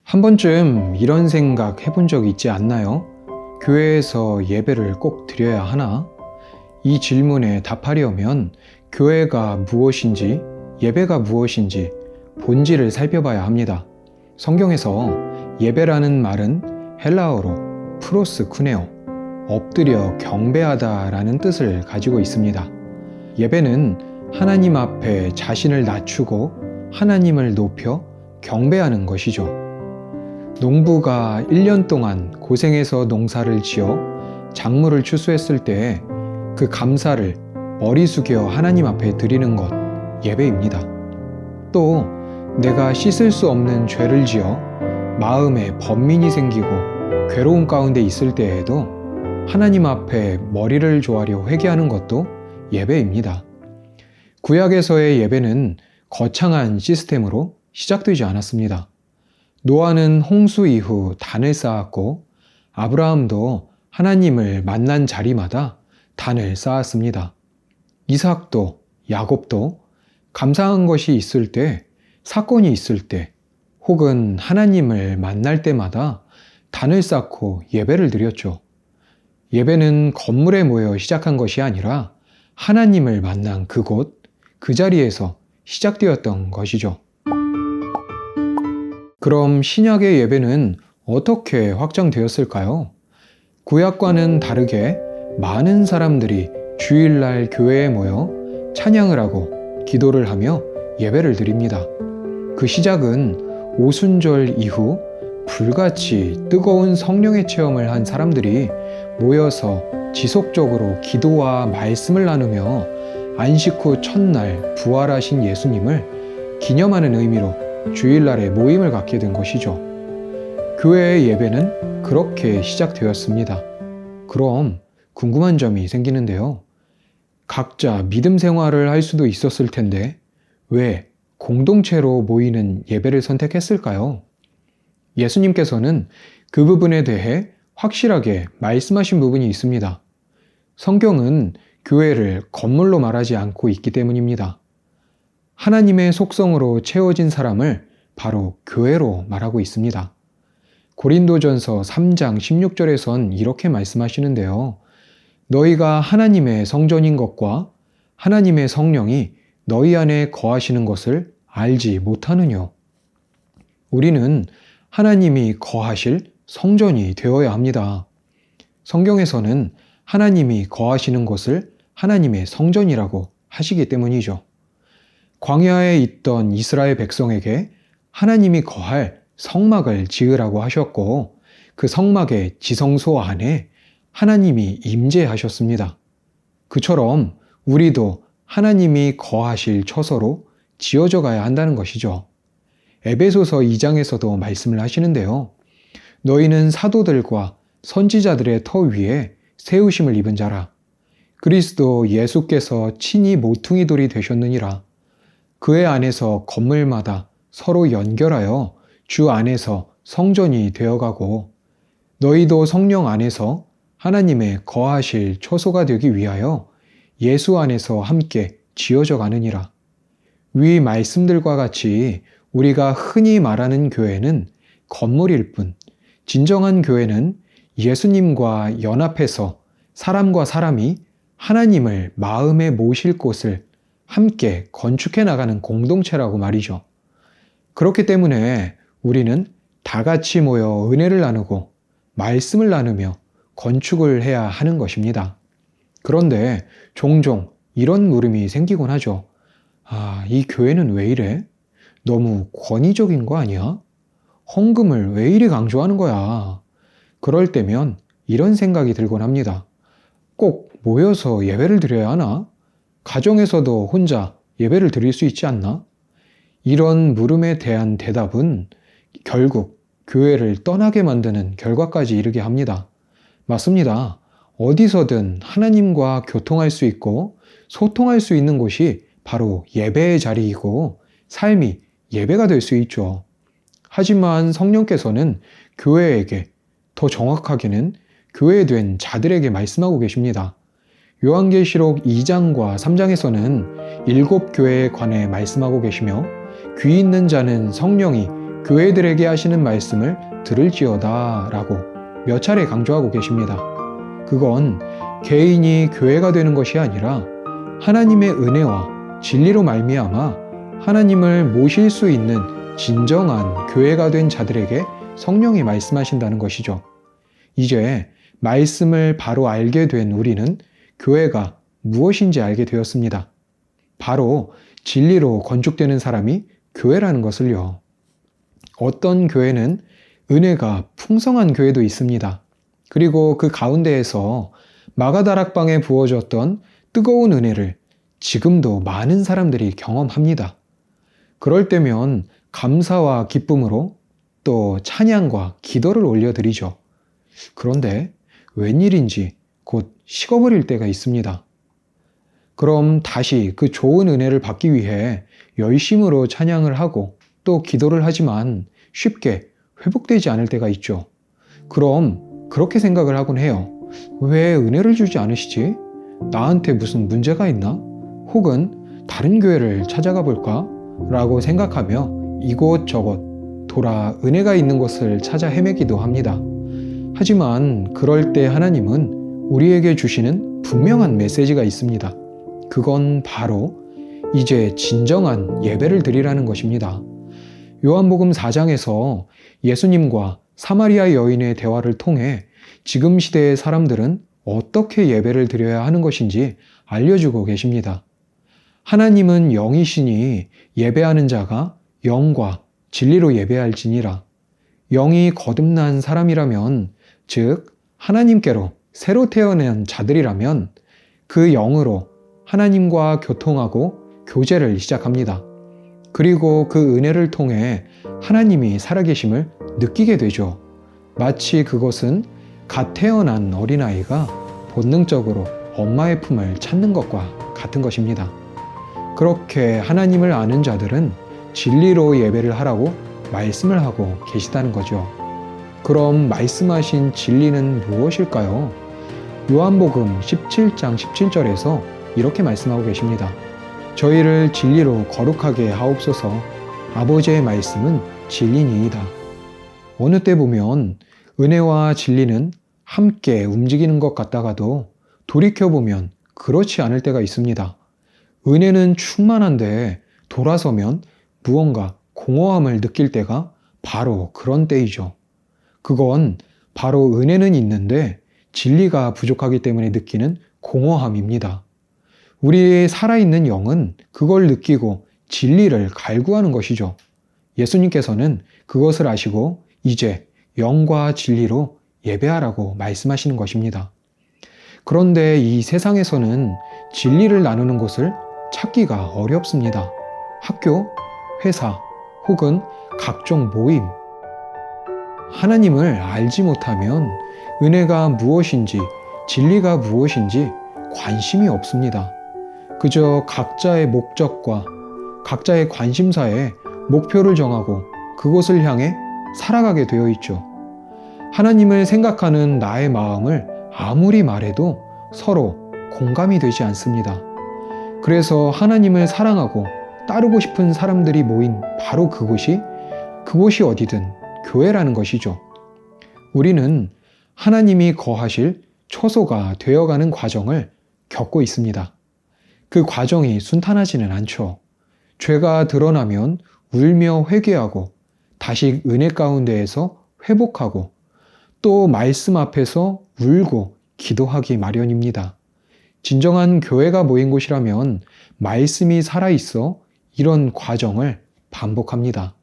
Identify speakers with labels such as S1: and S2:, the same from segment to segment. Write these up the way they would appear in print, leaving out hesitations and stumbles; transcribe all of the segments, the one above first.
S1: 한 번쯤 이런 생각 해본 적 있지 않나요? 교회에서 예배를 꼭 드려야 하나? 이 질문에 답하려면 교회가 무엇인지, 예배가 무엇인지 본질을 살펴봐야 합니다. 성경에서 예배라는 말은 헬라어로 프로스쿠네오, 엎드려 경배하다라는 뜻을 가지고 있습니다. 예배는 하나님 앞에 자신을 낮추고 하나님을 높여 경배하는 것이죠. 농부가 1년 동안 고생해서 농사를 지어 작물을 추수했을 때 그 감사를 머리 숙여 하나님 앞에 드리는 것, 예배입니다. 또 내가 씻을 수 없는 죄를 지어 마음에 번민이 생기고 괴로운 가운데 있을 때에도 하나님 앞에 머리를 조아려 회개하는 것도 예배입니다. 구약에서의 예배는 거창한 시스템으로 시작되지 않았습니다. 노아는 홍수 이후 단을 쌓았고 아브라함도 하나님을 만난 자리마다 단을 쌓았습니다. 이삭도 야곱도 감사한 것이 있을 때, 사건이 있을 때, 혹은 하나님을 만날 때마다 단을 쌓고 예배를 드렸죠. 예배는 건물에 모여 시작한 것이 아니라 하나님을 만난 그곳, 그 자리에서 시작되었던 것이죠. 그럼 신약의 예배는 어떻게 확장되었을까요? 구약과는 다르게 많은 사람들이 주일날 교회에 모여 찬양을 하고 기도를 하며 예배를 드립니다. 그 시작은 오순절 이후 불같이 뜨거운 성령의 체험을 한 사람들이 모여서 지속적으로 기도와 말씀을 나누며 안식 후 첫날 부활하신 예수님을 기념하는 의미로 주일날에 모임을 갖게 된 것이죠. 교회의 예배는 그렇게 시작되었습니다. 그럼 궁금한 점이 생기는데요. 각자 믿음 생활을 할 수도 있었을 텐데 왜 공동체로 모이는 예배를 선택했을까요? 예수님께서는 그 부분에 대해 확실하게 말씀하신 부분이 있습니다. 성경은 교회를 건물로 말하지 않고 있기 때문입니다. 하나님의 속성으로 채워진 사람을 바로 교회로 말하고 있습니다. 고린도전서 3장 16절에선 이렇게 말씀하시는데요. 너희가 하나님의 성전인 것과 하나님의 성령이 너희 안에 거하시는 것을 알지 못하느뇨. 우리는 하나님이 거하실 성전이 되어야 합니다. 성경에서는 하나님이 거하시는 곳을 하나님의 성전이라고 하시기 때문이죠. 광야에 있던 이스라엘 백성에게 하나님이 거할 성막을 지으라고 하셨고 그 성막의 지성소 안에 하나님이 임재하셨습니다. 그처럼 우리도 하나님이 거하실 처소로 지어져 가야 한다는 것이죠. 에베소서 2장에서도 말씀을 하시는데요. 너희는 사도들과 선지자들의 터 위에 세우심을 입은 자라. 그리스도 예수께서 친히 모퉁이 돌이 되셨느니라. 그의 안에서 건물마다 서로 연결하여 주 안에서 성전이 되어가고 너희도 성령 안에서 하나님의 거하실 처소가 되기 위하여 예수 안에서 함께 지어져 가느니라. 위 말씀들과 같이 우리가 흔히 말하는 교회는 건물일 뿐, 진정한 교회는 예수님과 연합해서 사람과 사람이 하나님을 마음에 모실 곳을 함께 건축해 나가는 공동체라고 말이죠. 그렇기 때문에 우리는 다 같이 모여 은혜를 나누고 말씀을 나누며 건축을 해야 하는 것입니다. 그런데 종종 이런 물음이 생기곤 하죠. 이 교회는 왜 이래? 너무 권위적인 거 아니야? 헌금을 왜 이리 강조하는 거야? 그럴 때면 이런 생각이 들곤 합니다. 꼭 모여서 예배를 드려야 하나? 가정에서도 혼자 예배를 드릴 수 있지 않나? 이런 물음에 대한 대답은 결국 교회를 떠나게 만드는 결과까지 이르게 합니다. 맞습니다. 어디서든 하나님과 교통할 수 있고 소통할 수 있는 곳이 바로 예배의 자리이고 삶이 예배가 될 수 있죠. 하지만 성령께서는 교회에게, 더 정확하게는 교회된 자들에게 말씀하고 계십니다. 요한계시록 2장과 3장에서는 7 교회에 관해 말씀하고 계시며 귀 있는 자는 성령이 교회들에게 하시는 말씀을 들을지어다 라고 몇 차례 강조하고 계십니다. 그건 개인이 교회가 되는 것이 아니라 하나님의 은혜와 진리로 말미암아 하나님을 모실 수 있는 진정한 교회가 된 자들에게 성령이 말씀하신다는 것이죠. 이제 말씀을 바로 알게 된 우리는 교회가 무엇인지 알게 되었습니다. 바로 진리로 건축되는 사람이 교회라는 것을요. 어떤 교회는 은혜가 풍성한 교회도 있습니다. 그리고 그 가운데에서 마가다락방에 부어졌던 뜨거운 은혜를 지금도 많은 사람들이 경험합니다. 그럴 때면 감사와 기쁨으로 또 찬양과 기도를 올려드리죠. 그런데 웬일인지 곧 식어버릴 때가 있습니다. 그럼 다시 그 좋은 은혜를 받기 위해 열심으로 찬양을 하고 또 기도를 하지만 쉽게 회복되지 않을 때가 있죠. 그럼 그렇게 생각을 하곤 해요. 왜 은혜를 주지 않으시지? 나한테 무슨 문제가 있나? 혹은 다른 교회를 찾아가 볼까? 라고 생각하며 이곳저곳 돌아 은혜가 있는 곳을 찾아 헤매기도 합니다. 하지만 그럴 때 하나님은 우리에게 주시는 분명한 메시지가 있습니다. 그건 바로 이제 진정한 예배를 드리라는 것입니다. 요한복음 4장에서 예수님과 사마리아 여인의 대화를 통해 지금 시대의 사람들은 어떻게 예배를 드려야 하는 것인지 알려주고 계십니다. 하나님은 영이시니 예배하는 자가 영과 진리로 예배할지니라. 영이 거듭난 사람이라면, 즉 하나님께로 새로 태어난 자들이라면 그 영으로 하나님과 교통하고 교제를 시작합니다. 그리고 그 은혜를 통해 하나님이 살아계심을 느끼게 되죠. 마치 그것은 갓 태어난 어린아이가 본능적으로 엄마의 품을 찾는 것과 같은 것입니다. 그렇게 하나님을 아는 자들은 진리로 예배를 하라고 말씀을 하고 계시다는 거죠. 그럼 말씀하신 진리는 무엇일까요? 요한복음 17장 17절에서 이렇게 말씀하고 계십니다. 저희를 진리로 거룩하게 하옵소서. 아버지의 말씀은 진리니이다. 어느 때 보면 은혜와 진리는 함께 움직이는 것 같다가도 돌이켜보면 그렇지 않을 때가 있습니다. 은혜는 충만한데 돌아서면 무언가 공허함을 느낄 때가 바로 그런 때이죠. 그건 바로 은혜는 있는데 진리가 부족하기 때문에 느끼는 공허함입니다. 우리의 살아있는 영은 그걸 느끼고 진리를 갈구하는 것이죠. 예수님께서는 그것을 아시고 이제 영과 진리로 예배하라고 말씀하시는 것입니다. 그런데 이 세상에서는 진리를 나누는 곳을 찾기가 어렵습니다. 학교, 회사, 혹은 각종 모임. 하나님을 알지 못하면 은혜가 무엇인지, 진리가 무엇인지 관심이 없습니다. 그저 각자의 목적과 각자의 관심사에 목표를 정하고 그곳을 향해 살아가게 되어 있죠. 하나님을 생각하는 나의 마음을 아무리 말해도 서로 공감이 되지 않습니다. 그래서 하나님을 사랑하고 따르고 싶은 사람들이 모인 바로 그곳이 어디든 교회라는 것이죠. 우리는 하나님이 거하실 초소가 되어가는 과정을 겪고 있습니다. 그 과정이 순탄하지는 않죠. 죄가 드러나면 울며 회개하고 다시 은혜 가운데에서 회복하고 또 말씀 앞에서 울고 기도하기 마련입니다. 진정한 교회가 모인 곳이라면 말씀이 살아있어 이런 과정을 반복합니다.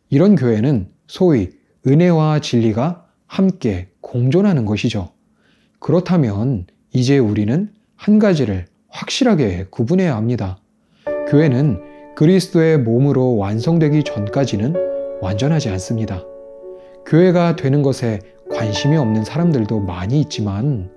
S1: 이런 교회는 소위 은혜와 진리가 함께 공존하는 것이죠. 그렇다면 이제 우리는 한 가지를 확실하게 구분해야 합니다. 교회는 그리스도의 몸으로 완성되기 전까지는 완전하지 않습니다. 교회가 되는 것에 관심이 없는 사람들도 많이 있지만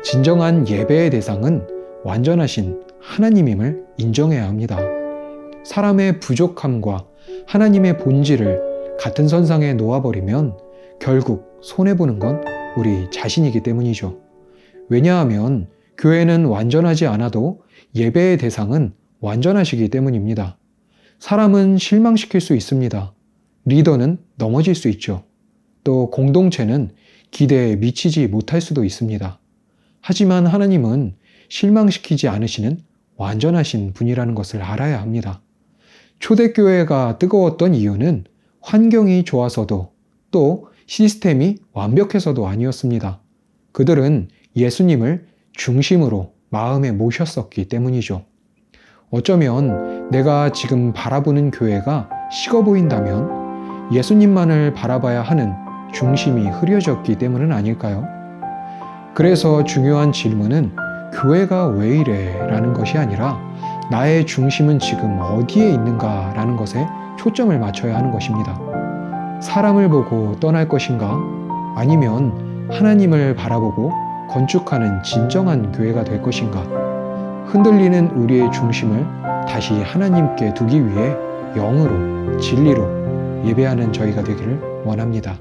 S1: 진정한 예배의 대상은 완전하신 하나님임을 인정해야 합니다. 사람의 부족함과 하나님의 본질을 같은 선상에 놓아버리면 결국 손해보는 건 우리 자신이기 때문이죠. 왜냐하면 교회는 완전하지 않아도 예배의 대상은 완전하시기 때문입니다. 사람은 실망시킬 수 있습니다. 리더는 넘어질 수 있죠. 또 공동체는 기대에 미치지 못할 수도 있습니다. 하지만 하나님은 실망시키지 않으시는 완전하신 분이라는 것을 알아야 합니다. 초대교회가 뜨거웠던 이유는 환경이 좋아서도 또 시스템이 완벽해서도 아니었습니다. 그들은 예수님을 중심으로 마음에 모셨었기 때문이죠. 어쩌면 내가 지금 바라보는 교회가 식어 보인다면 예수님만을 바라봐야 하는 중심이 흐려졌기 때문은 아닐까요? 그래서 중요한 질문은 교회가 왜 이래? 라는 것이 아니라 나의 중심은 지금 어디에 있는가? 라는 것에 초점을 맞춰야 하는 것입니다. 사람을 보고 떠날 것인가? 아니면 하나님을 바라보고 건축하는 진정한 교회가 될 것인가? 흔들리는 우리의 중심을 다시 하나님께 두기 위해 영으로, 진리로 예배하는 저희가 되기를 원합니다.